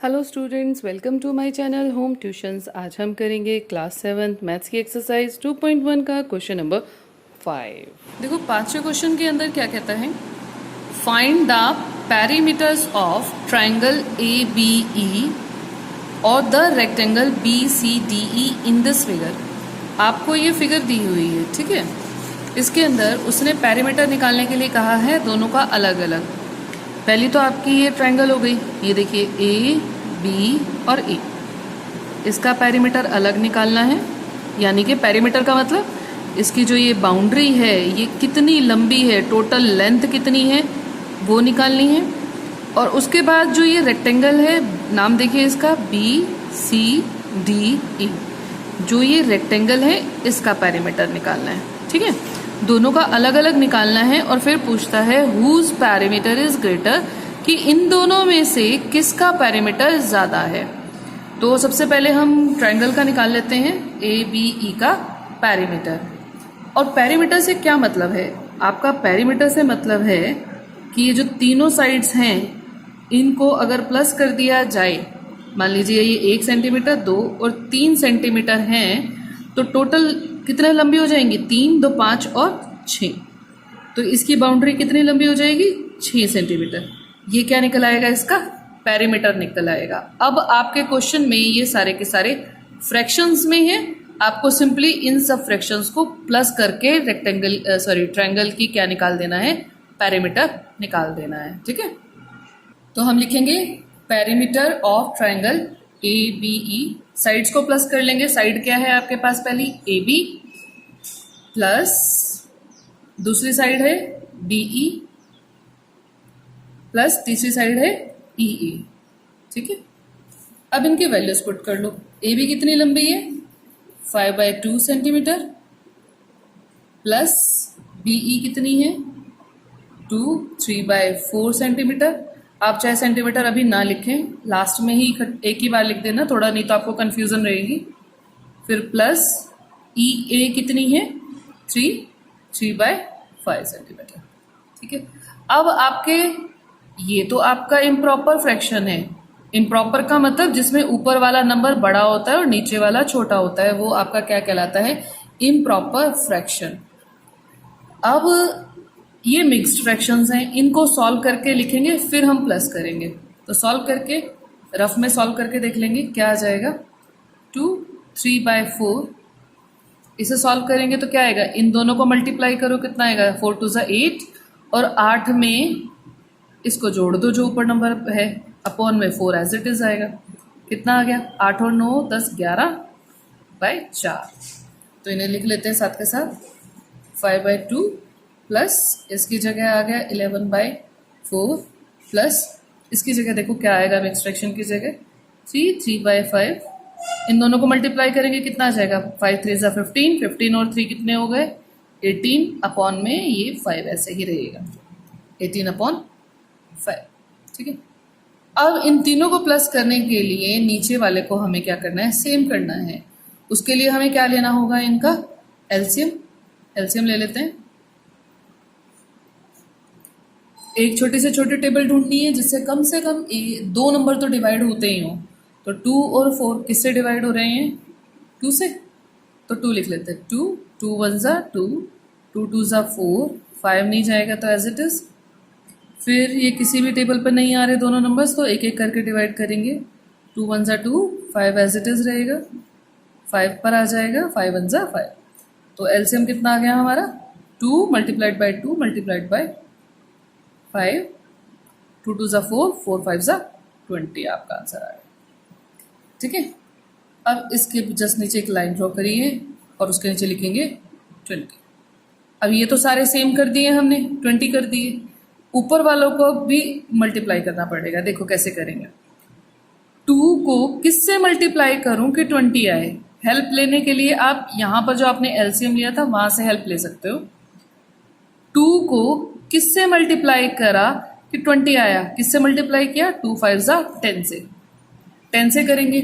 Hello students, welcome to my channel Home Tuitions. आज हम करेंगे क्लास 7 मैथ्स की एक्सरसाइज 2.1 का क्वेश्चन नंबर 5। देखो, पांचवें क्वेश्चन के अंदर क्या कहता है, find the perimeters of triangle A B E और the rectangle B C D E in this figure. आपको ये फिगर दी हुई है, ठीक है। इसके अंदर उसने पैरीमीटर निकालने के लिए कहा है दोनों का अलग अलग। पहली तो आपकी ये ट्रायंगल हो गई, ये देखिए ए बी और ए, इसका पैरीमीटर अलग निकालना है। यानी कि पैरीमीटर का मतलब इसकी जो ये बाउंड्री है ये कितनी लंबी है, टोटल लेंथ कितनी है वो निकालनी है। और उसके बाद जो ये रेक्टेंगल है, नाम देखिए इसका बी सी डी ई, जो ये रेक्टेंगल है इसका पैरीमीटर निकालना है, ठीक है। दोनों का अलग अलग निकालना है और फिर पूछता है हुज पैरीमीटर इज ग्रेटर, कि इन दोनों में से किसका पैरीमीटर ज्यादा है। तो सबसे पहले हम ट्रायंगल का निकाल लेते हैं, ए बी ई का पैरीमीटर। और पैरीमीटर से क्या मतलब है आपका, पैरीमीटर से मतलब है कि ये जो तीनों साइड्स हैं इनको अगर प्लस कर दिया जाए, मान लीजिए ये 1 सेंटीमीटर, 2 और 3 सेंटीमीटर हैं, तो टोटल कितने लंबी हो जाएंगी, 3, 2, 5 और 6। तो इसकी बाउंड्री कितनी लंबी हो जाएगी, 6 सेंटीमीटर। ये क्या निकल आएगा, इसका पैरीमीटर निकल आएगा। अब आपके क्वेश्चन में ये सारे के सारे फ्रैक्शंस में है, आपको सिंपली इन सब फ्रैक्शंस को प्लस करके ट्रायंगल की क्या निकाल देना है, पैरीमीटर निकाल देना है, ठीक है। तो हम लिखेंगे perimeter of triangle A B E, sides को प्लस कर लेंगे। साइड क्या है आपके पास, पहली ए बी प्लस दूसरी साइड है बी ई प्लस तीसरी साइड है ई ए, ठीक है। अब इनके वैल्यूज पुट कर लो। ए बी कितनी लंबी है, 5/2 सेंटीमीटर, प्लस बी ई कितनी है 3/4 सेंटीमीटर। आप चाहे सेंटीमीटर अभी ना लिखें, लास्ट में ही एक ही बार लिख देना थोड़ा, नहीं तो आपको कंफ्यूजन रहेगी। फिर प्लस ई ए कितनी है 3/5 सेंटीमीटर, ठीक है। अब आपके ये तो आपका इम्प्रॉपर फ्रैक्शन है। इम्प्रॉपर का मतलब जिसमें ऊपर वाला नंबर बड़ा होता है और नीचे वाला छोटा होता है, वो आपका क्या कहलाता है, इम्प्रॉपर फ्रैक्शन। अब ये मिक्स्ड फ्रैक्शंस हैं, इनको सॉल्व करके लिखेंगे, फिर हम प्लस करेंगे। तो सॉल्व करके, रफ में सॉल्व करके देख लेंगे क्या आ जाएगा। 2 3/4, इसे सॉल्व करेंगे तो क्या आएगा, इन दोनों को मल्टीप्लाई करो, कितना आएगा 4 2 8, और 8 में इसको जोड़ दो जो ऊपर नंबर है, अपॉन में 4 एज इट इज आएगा। कितना आ गया, 8 और 9 10 11/4। तो इन्हें लिख लेते हैं साथ के साथ, 5/2 प्लस इसकी जगह आ गया 11/4 प्लस इसकी जगह देखो क्या आएगा, मिक्स फ्रैक्शन की जगह 3/5। इन दोनों को मल्टीप्लाई करेंगे, कितना आ जाएगा, 5 3 15, 15 और 3 कितने हो गए 18, अपॉन में ये 5 ऐसे ही रहेगा, 18/5, ठीक है। अब इन तीनों को प्लस करने के लिए नीचे वाले को हमें क्या करना है, सेम करना है। उसके लिए हमें क्या लेना होगा, इनका एलसीएम। एलसीएम ले लेते हैं। एक छोटी से छोटी टेबल ढूंढनी है जिससे कम से कम 2 नंबर तो डिवाइड होते ही हों। तो 2 और 4 किससे डिवाइड हो रहे हैं, 2 से। तो 2 लिख लेते हैं, 2 2 1 2, 2 2 4, 5 नहीं जाएगा तो एज इट इज। फिर ये किसी भी टेबल पर नहीं आ रहे दोनों नंबर्स, तो एक एक करके डिवाइड करेंगे। 2 1 2, 5 एज इट इज रहेगा, 5 पर आ जाएगा, 5 1 5। तो एलसीएम कितना आ गया हमारा, 2 × 2 × 5, 2 2 4, 4 5 20 आपका आंसर आएगा, ठीक है। अब इसके जस्ट नीचे एक लाइन ड्रॉ करिए और उसके नीचे लिखेंगे 20। अब ये तो सारे सेम कर दिए हमने, 20 कर दिए। ऊपर वालों को भी मल्टीप्लाई करना पड़ेगा, देखो कैसे करेंगे। 2 को किससे मल्टीप्लाई करूं कि 20 आए। हेल्प लेने के लिए आप यहाँ पर जो आपने एलसीएम लिया था वहां से हेल्प ले सकते हो। 2 को किससे मल्टीप्लाई करा कि 20 आया, किससे मल्टीप्लाई किया, 2 5 10 से। 10 से करेंगे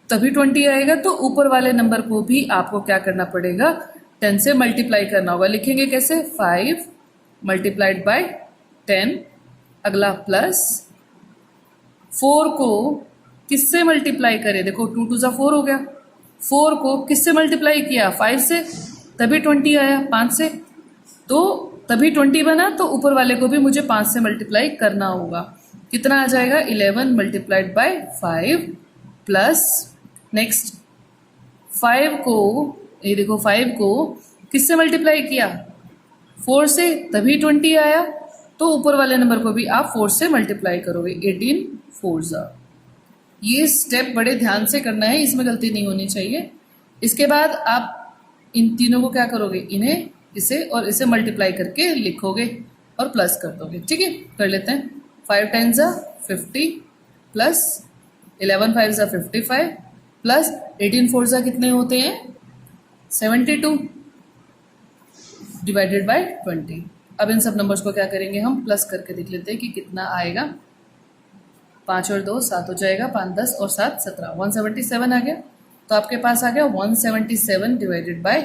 तभी 20 आएगा, तो ऊपर वाले नंबर को भी आपको क्या करना पड़ेगा, 10 से मल्टीप्लाई करना होगा। लिखेंगे कैसे, 5 × 10, अगला प्लस 4 को किससे मल्टीप्लाई करें? देखो 2 टू ज़ा 4 हो गया। 4 को किससे मल्टीप्लाई किया? 5 से, तभी 20 आया। 5 से तो तभी 20 बना, तो ऊपर वाले को भी मुझे 5 से मल्टीप्लाई करना होगा। कितना आ जाएगा? 11 मल्टीप्लाइड बाय 5 प्लस नेक्स्ट 5 को, ये देखो 5 को किससे मल्टीप्लाई किया? 4 से, तभी 20 आया। तो ऊपर वाले नंबर को भी आप 4 से मल्टीप्लाई करोगे। 18 4 ज़ा। ये स्टेप बड़े ध्यान से करना है, इसमें गलती नहीं होनी चाहिए। इसके बाद आप इन तीनों को क्या करोगे? इन्हें, इसे और इसे मल्टीप्लाई करके लिखोगे और प्लस कर दोगे। ठीक है, कर लेते हैं। 5 10 ज़ा 50 प्लस 11 5 ज़ा 55 प्लस 18 4 ज़ा कितने होते हैं? 72 डिवाइडेड बाय 20। अब इन सब नंबर्स को क्या करेंगे? हम प्लस करके देख लेते हैं कि कितना आएगा। 5 और 2 7 हो जाएगा, 5 10 और 7 17, 177 आ गया। तो आपके पास आ गया 177 डिवाइडेड बाय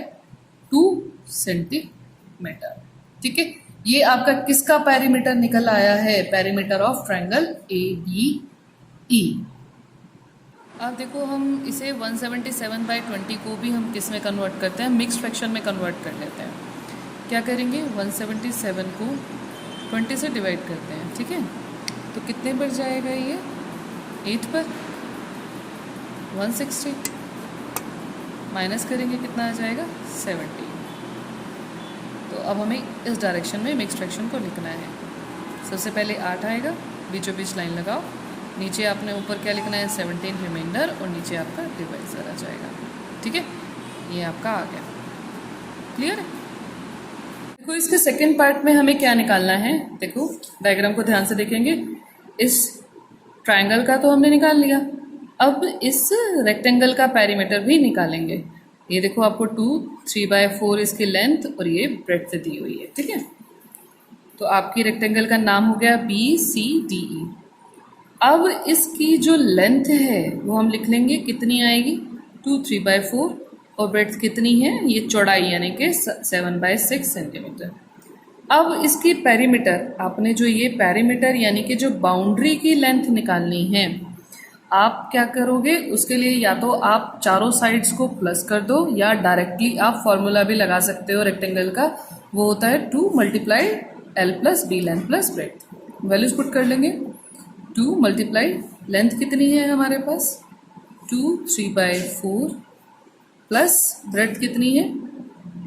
2 सेंटीमीटर। ठीक है, ये आपका किसका पेरीमीटर निकल आया है? Perimeter of triangle ABE। अब देखो हम इसे 177 बाई 20 को भी हम किस में कन्वर्ट करते हैं? मिक्स्ड फ्रैक्शन में कन्वर्ट कर लेते हैं। क्या करेंगे? 177 को 20 से डिवाइड करते हैं। ठीक है, तो कितने पर जाएगा ये? 8 पर। 160 माइनस करेंगे, कितना आ जाएगा? 70। तो अब हमें इस डायरेक्शन में मिक्स्ड फ्रैक्शन को लिखना है। सबसे पहले 8 आएगा, बीचों बीच लाइन लगाओ। नीचे आपने ऊपर क्या लिखना है? 17 रिमाइंडर, और नीचे आपका डिवाइजर आ जाएगा। ठीक है, ये आपका आ गया। क्लियर है? देखो इसके सेकंड पार्ट में हमें क्या निकालना है? देखो डायग्राम को ध्यान से देखेंगे। इस ट्रायंगल का तो हमने निकाल लिया, अब इस रेक्टेंगल का पेरीमीटर भी निकालेंगे। ये देखो आपको 2 3/4 इसकी लेंथ और ये ब्रेड्थ दी हुई है। ठीक है, तो आपकी रेक्टेंगल का नाम हो गया BCDE। अब इसकी जो लेंथ है वो हम लिख लेंगे, कितनी आएगी? 2 3/4 और ब्रेड्थ कितनी है? ये चौड़ाई यानी कि 7/6 सेंटीमीटर। अब इसकी पेरीमीटर, आपने जो ये पेरीमीटर यानी कि जो बाउंड्री की लेंथ निकालनी है, आप क्या करोगे? उसके लिए या तो आप चारों साइड्स को प्लस कर दो, या डायरेक्टली आप फॉर्मूला भी लगा सकते हो रेक्टेंगल का। वो होता है 2 multiply L plus B length plus breadth. Values put कर लेंगे। 2 मल्टीप्लाई लेंथ कितनी है हमारे पास? 2 3/4 प्लस ब्रेड्थ कितनी है?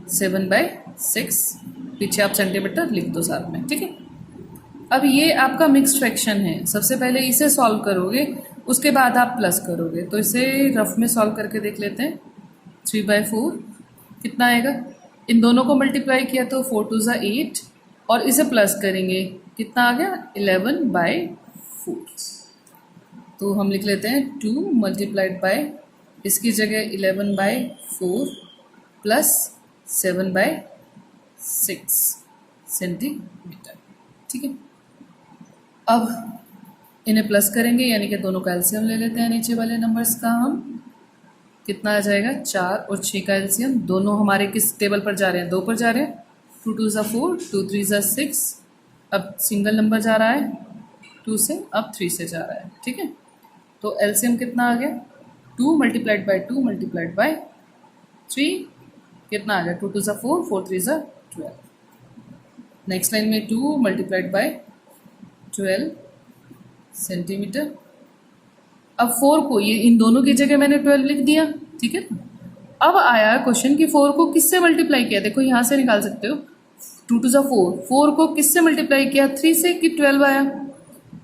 7/6। पीछे आप सेंटीमीटर लिख दो साथ में। ठीक है, अब ये आपका मिक्स्ड फ्रैक्शन है। सबसे पहले इसे सॉल्व करोगे, उसके बाद आप प्लस करोगे। तो इसे रफ में सॉल्व करके देख लेते हैं। 3/4 कितना आएगा? इन दोनों को मल्टीप्लाई किया तो 4 2 ज़ा 8, और इसे प्लस करेंगे, कितना आ गया? 11/4। तो हम लिख लेते हैं 2 मल्टीप्लाइड बाय, इसकी जगह 11/4 प्लस 7/6 सेंटीमीटर। ठीक है, अब इन्हें प्लस करेंगे, यानी कि दोनों का एलसीएम ले लेते हैं नीचे वाले नंबर्स का हम। कितना आ जाएगा? 4 और 6 का एलसीएम। दोनों हमारे किस टेबल पर जा रहे हैं? 2 पर जा रहे हैं। 2 2 ज़ा 4, 2 3 ज़ा 6। अब सिंगल नंबर जा रहा है 2 से, अब 3 से जा रहा है। ठीक है, तो एलसीएम कितना आ गया? 2 मल्टीप्लाइड बाय 2 मल्टीप्लाइड बाय 3, कितना आ गया? 2 2 ज़ा 4, 4 3 ज़ा 12। नेक्स्ट लाइन में 2 मल्टीप्लाइड बाय 12 सेंटीमीटर। अब 4 को, ये इन दोनों की जगह मैंने 12 लिख दिया। ठीक है, अब आया क्वेश्चन कि 4 को किससे मल्टीप्लाई किया? देखो यहाँ से निकाल सकते हो। 2 2 ज़ा 4, 4 को किससे मल्टीप्लाई किया? 3 से, कि 12 आया।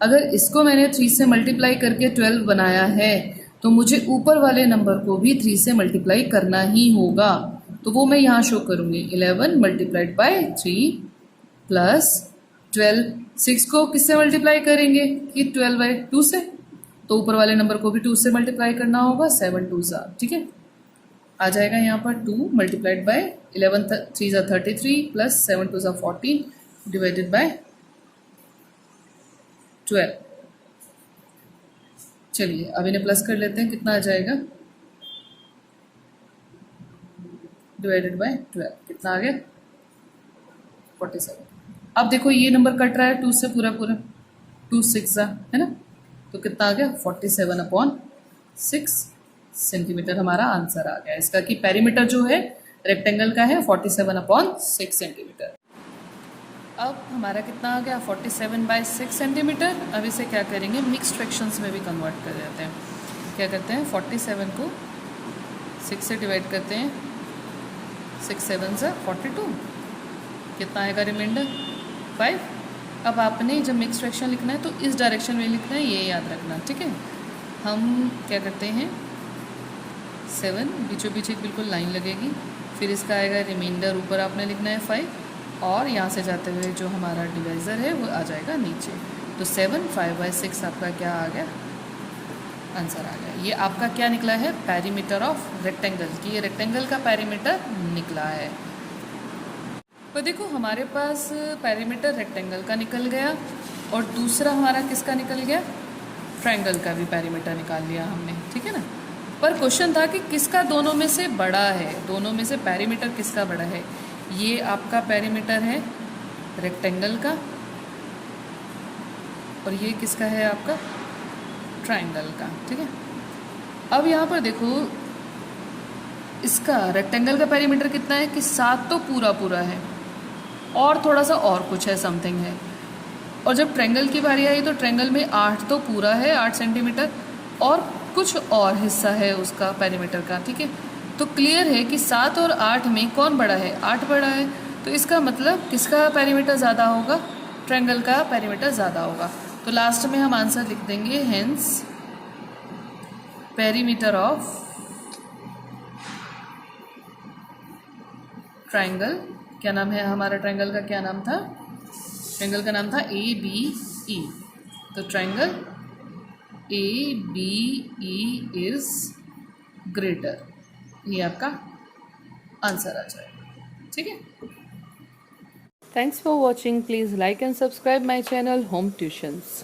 अगर इसको मैंने 3 से मल्टीप्लाई करके 12 बनाया है, तो मुझे ऊपर वाले नंबर को भी 3 से मल्टीप्लाई करना ही होगा। तो वो मैं यहाँ शो करूँगी। 11 मल्टीप्लाइड बाय 3 प्लस 12। 6 को किससे मल्टीप्लाई करेंगे? कि 12/2 से, तो ऊपर वाले नंबर को भी 2 से मल्टीप्लाई करना होगा। 7 2 ज़ा। ठीक है, आ जाएगा यहाँ पर 2 मल्टीप्लाइड बाय 11 3 ज़ा 33 प्लस 7 2 ज़ा 14 डिवाइडेड बाय 12। चलिए अब इन्हें प्लस कर लेते हैं। कितना आ जाएगा? डिवाइडेड बाय 12, कितना आ गया? 47। अब देखो ये नंबर कट रहा है 2 से पूरा पूरा। 2 6 ज़ा, है ना? तो कितना आ गया 47/6 सेंटीमीटर हमारा आंसर आ गया इसका कि पेरीमीटर जो है रेक्टेंगल का है 47/6 सेंटीमीटर। अब हमारा कितना आ गया 47/6 सेंटीमीटर। अब इसे क्या करेंगे मिक्स्ड फ्रैक्शंस में भी कन्वर्ट कर देते हैं। क्या करते हैं 47 को 6 से डिवाइड करते हैं, 6 7 से 42, कितना आएगा रिमाइंडर 5। अब आपने जब मिक्स फ्रैक्शन लिखना है तो इस डायरेक्शन में लिखना है, ये याद रखना, ठीक है। हम क्या करते हैं 7 बीचों बीच एक बिल्कुल लाइन लगेगी, फिर इसका आएगा रिमाइंडर, ऊपर आपने लिखना है 5 और यहाँ से जाते हुए जो हमारा डिवाइज़र है वो आ जाएगा नीचे। तो 7 5/6 आपका क्या आ गया आंसर आ गया। ये आपका क्या निकला है पेरीमीटर ऑफ रेक्टेंगल की, ये रेक्टेंगल का पेरीमीटर निकला है। तो देखो हमारे पास पेरीमीटर रेक्टेंगल का निकल गया और दूसरा हमारा किसका निकल गया ट्रायंगल का भी पेरीमीटर निकाल लिया हमने, ठीक है ना। पर क्वेश्चन था कि किसका दोनों में से बड़ा है, दोनों में से पेरीमीटर किसका बड़ा है। ये आपका पेरीमीटर है रेक्टेंगल का और ये किसका है आपका ट्रायंगल का, ठीक है। अब यहाँ पर देखो इसका रेक्टेंगल का पेरीमीटर कितना है कि 7 तो पूरा पूरा है और थोड़ा सा और कुछ है समथिंग है। और जब ट्रायंगल की बारी आई तो ट्रायंगल में 8 तो पूरा है 8 सेंटीमीटर और कुछ और हिस्सा है उसका पेरीमीटर का, ठीक है। तो क्लियर है कि 7 और 8 में कौन बड़ा है 8 बड़ा है। तो इसका मतलब किसका पेरीमीटर ज़्यादा होगा ट्रायंगल का पेरीमीटर ज़्यादा होगा। तो लास्ट में हम आंसर लिख देंगे हेंस पेरीमीटर ऑफ ट्रायंगल, क्या नाम है हमारा ट्रायंगल का, क्या नाम था ट्रायंगल का नाम था ABE। तो ट्रायंगल ABE इज ग्रेटर, ये आपका आंसर आ जाएगा, ठीक है। Thanks for watching, please like and subscribe my channel Home tuitions.